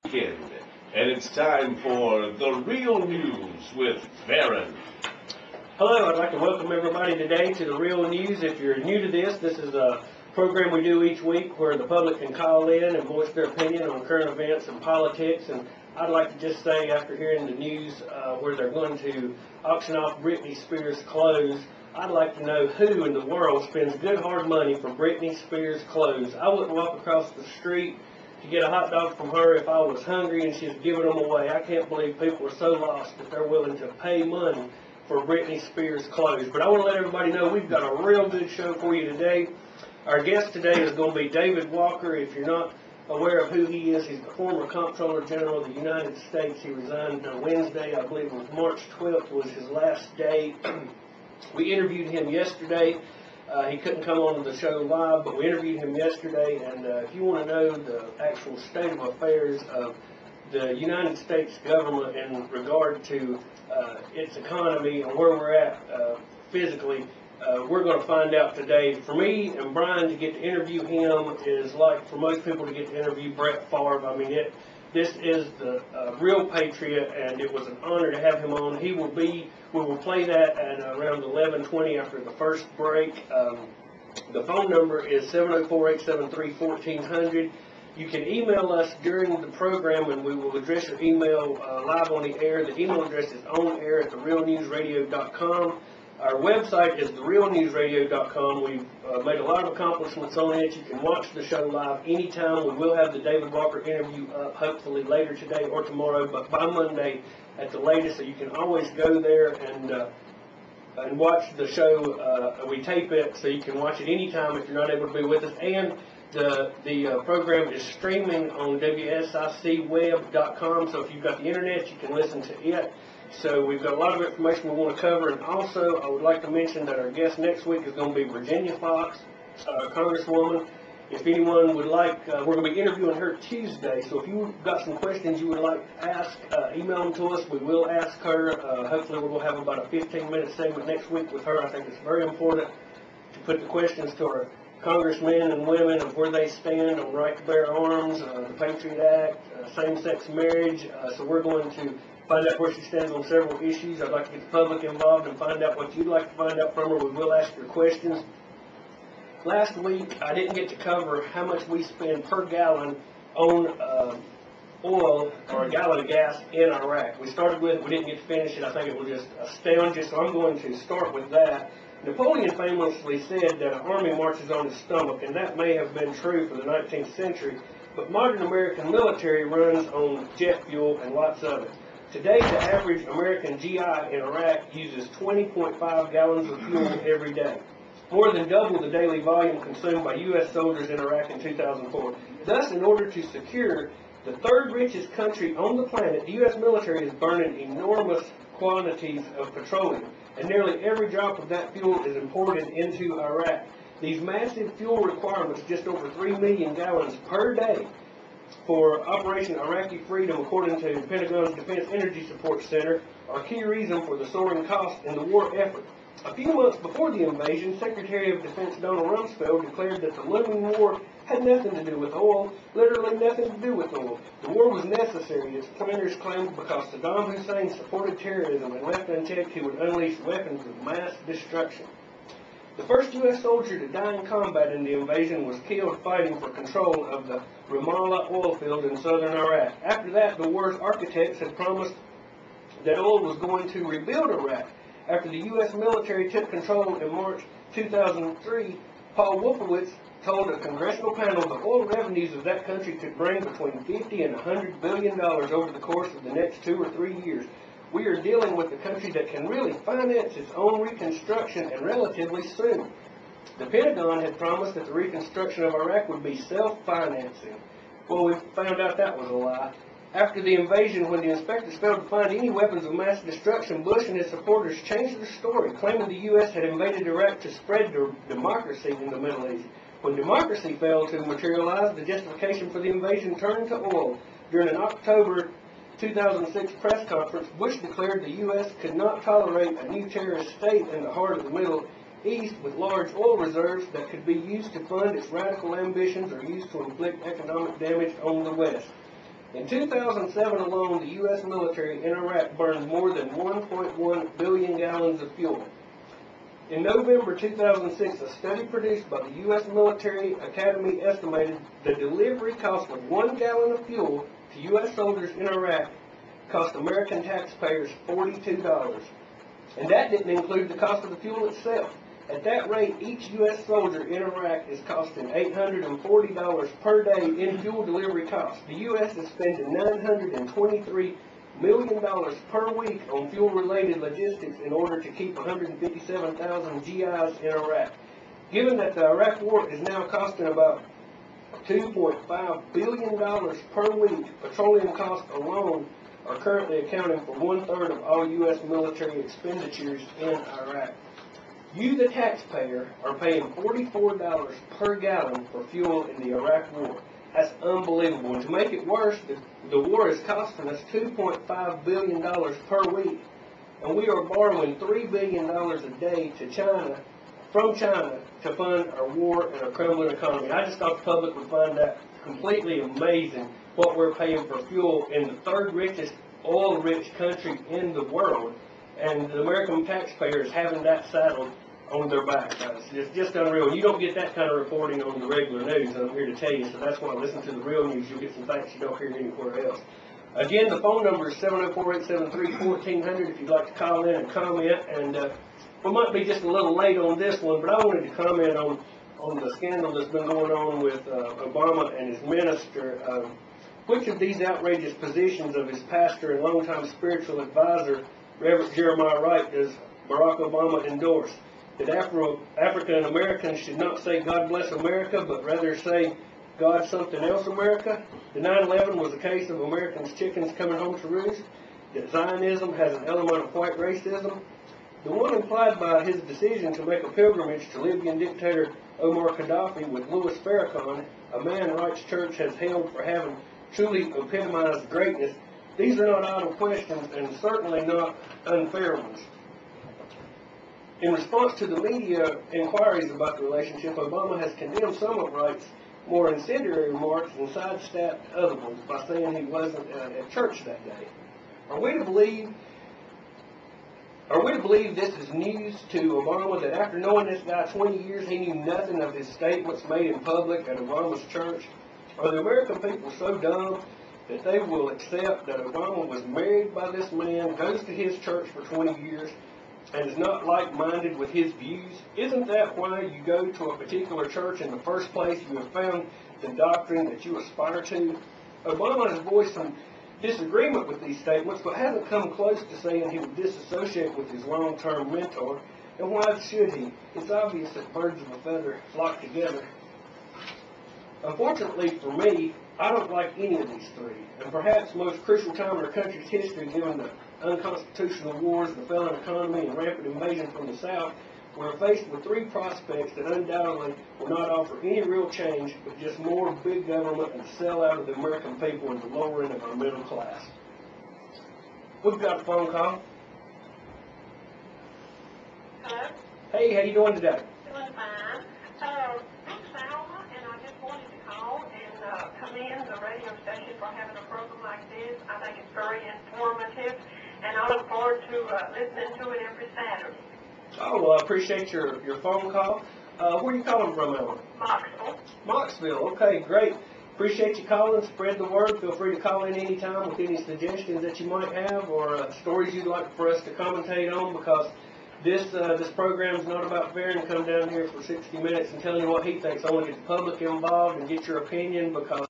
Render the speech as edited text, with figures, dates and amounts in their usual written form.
Weekend, and it's time for the real news with Baron. Hello, I'd like to welcome everybody today to the Real News. If you're new to this is a program we do each week where the public can call in and voice their opinion on current events and politics. And I'd like to just say, after hearing the news where they're going to auction off Britney Spears' clothes, I'd like to know who in the world spends good hard money for Britney Spears' clothes. I wouldn't walk across the street to get a hot dog from her if I was hungry and she's giving them away. I can't believe people are so lost that they're willing to pay money for Britney Spears' clothes. But I want to let everybody know we've got a real good show for you today. Our guest today is going to be David Walker. If you're not aware of who he is, he's the former Comptroller General of the United States. He resigned Wednesday, I believe it was March 12th was his last day. We interviewed him yesterday. He couldn't come on to the show live, but we interviewed him yesterday, and if you want to know the actual state of affairs of the United States government in regard to its economy and where we're at physically, we're going to find out today. For me and Brian to get to interview him is like for most people to get to interview Brett Favre. I mean, this is the real patriot, and it was an honor to have him on. We will play that at around 11:20 after the first break. The phone number is 704-873-1400. You can email us during the program, and we will address your email live on the air. The email address is on air at therealnewsradio.com. Our website is therealnewsradio.com. We've made a lot of accomplishments on it. You can watch the show live anytime. We will have the David Walker interview up hopefully later today or tomorrow, but by Monday at the latest. So you can always go there and watch the show. We tape it so you can watch it anytime if you're not able to be with us. And the program is streaming on WSICweb.com. So if you've got the internet, you can listen to it. So we've got a lot of information we want to cover, and also I would like to mention that our guest next week is going to be Virginia Foxx, Congresswoman. If anyone would like, we're going to be interviewing her Tuesday, so if you've got some questions you would like to ask, email them to us. We will ask her. Hopefully we're going to have about a 15-minute segment next week with her. I think it's very important to put the questions to our congressmen and women of where they stand on right to bear arms, the Patriot Act, same-sex marriage. So we're going to find out where she stands on several issues. I'd like to get the public involved and find out what you'd like to find out from her. We will ask your questions. Last week, I didn't get to cover how much we spend per gallon on oil or a gallon of gas in Iraq. We started with it. We didn't get to finish it. I think it will just astound you, so I'm going to start with that. Napoleon famously said that an army marches on its stomach, and that may have been true for the 19th century, but modern American military runs on jet fuel and lots of it. Today, the average American GI in Iraq uses 20.5 gallons of fuel every day, more than double the daily volume consumed by U.S. soldiers in Iraq in 2004. Thus, in order to secure the third richest country on the planet, the U.S. military is burning enormous quantities of petroleum, and nearly every drop of that fuel is imported into Iraq. These massive fuel requirements, just over 3 million gallons per day, for Operation Iraqi Freedom, according to the Pentagon's Defense Energy Support Center, are key reason for the soaring cost in the war effort. A few months before the invasion, Secretary of Defense Donald Rumsfeld declared that the looming war had nothing to do with oil, literally nothing to do with oil. The war was necessary, its planners claimed, because Saddam Hussein supported terrorism and left unchecked he would unleash weapons of mass destruction. The first U.S. soldier to die in combat in the invasion was killed fighting for control of the Ramallah oil field in southern Iraq. After that, the war's architects had promised that oil was going to rebuild Iraq. After the U.S. military took control in March 2003, Paul Wolfowitz told a congressional panel the oil revenues of that country could bring between $50 and $100 billion over the course of the next 2 or 3 years. We are dealing with a country that can really finance its own reconstruction, and relatively soon. The Pentagon had promised that the reconstruction of Iraq would be self-financing. Well, we found out that was a lie. After the invasion, when the inspectors failed to find any weapons of mass destruction, Bush and his supporters changed the story, claiming the U.S. had invaded Iraq to spread democracy in the Middle East. When democracy failed to materialize, the justification for the invasion turned to oil. During an October 2006 press conference, Bush declared the U.S. could not tolerate a new terrorist state in the heart of the Middle East with large oil reserves that could be used to fund its radical ambitions or used to inflict economic damage on the West. In 2007 alone, the U.S. military in Iraq burned more than 1.1 billion gallons of fuel. In November 2006, a study produced by the U.S. Military Academy estimated the delivery cost of 1 gallon of fuel to U.S. soldiers in Iraq cost American taxpayers $42. And that didn't include the cost of the fuel itself. At that rate, each U.S. soldier in Iraq is costing $840 per day in fuel delivery costs. The U.S. is spending $923 million per week on fuel-related logistics in order to keep 157,000 GIs in Iraq. Given that the Iraq war is now costing about $2.5 billion per week, petroleum costs alone are currently accounting for 1/3 of all U.S. military expenditures in Iraq. You, the taxpayer, are paying $44 per gallon for fuel in the Iraq war. That's unbelievable. And to make it worse, the war is costing us $2.5 billion per week. And we are borrowing $3 billion a day to China, from China, to fund our war and our crumbling economy. I just thought the public would find that completely amazing, what we're paying for fuel in the third richest oil-rich country in the world, and the American taxpayers having that saddled on their back. It's just unreal. You don't get that kind of reporting on the regular news, I'm here to tell you, so that's why listen to the real news. You'll get some facts you don't hear anywhere else. Again, the phone number is 704-873-1400 if you'd like to call in and comment, and we might be just a little late on this one, but I wanted to comment on the scandal that's been going on with Obama and his minister. Which of these outrageous positions of his pastor and longtime spiritual advisor, Reverend Jeremiah Wright, does Barack Obama endorse? That African Americans should not say God bless America, but rather say God something else America? The 9/11 was a case of Americans' chickens coming home to roost? That Zionism has an element of white racism? The one implied by his decision to make a pilgrimage to Libyan dictator Omar Gaddafi with Louis Farrakhan, a man Wright's church has hailed for having truly epitomized greatness, these are not idle questions and certainly not unfair ones. In response to the media inquiries about the relationship, Obama has condemned some of Wright's more incendiary remarks and sidestepped other ones by saying he wasn't at church that day. Are we to believe this is news to Obama, that after knowing this guy 20 years, he knew nothing of his statements made in public at Obama's church? Are the American people so dumb that they will accept that Obama was married by this man, goes to his church for 20 years, and is not like-minded with his views? Isn't that why you go to a particular church in the first place? You have found the doctrine that you aspire to. Obama has voiced some disagreement with these statements, but hasn't come close to saying he would disassociate with his long-term mentor. And why should he? It's obvious that birds of a feather flock together. Unfortunately for me, I don't like any of these three, and perhaps most crucial time in our country's history, given the unconstitutional wars, the failing economy, and rampant invasion from the South, we're faced with three prospects that undoubtedly will not offer any real change, but just more big government and sell out of the American people and the lower end of our middle class. We've got a phone call. Hello? Hey, how you doing today? Doing fine. I'm Salma, and I just wanted to call and commend the radio station for having a program like this. I think it's very informative, and I look forward to listening to it every Saturday. Oh, well, I appreciate your phone call. Where are you calling from, Ellen? Knoxville. Knoxville. Okay, great. Appreciate you calling. Spread the word. Feel free to call in anytime with any suggestions that you might have or stories you'd like for us to commentate on, because this program is not about Farron come down here for 60 minutes and telling you what he thinks. I want to get the public involved and get your opinion, because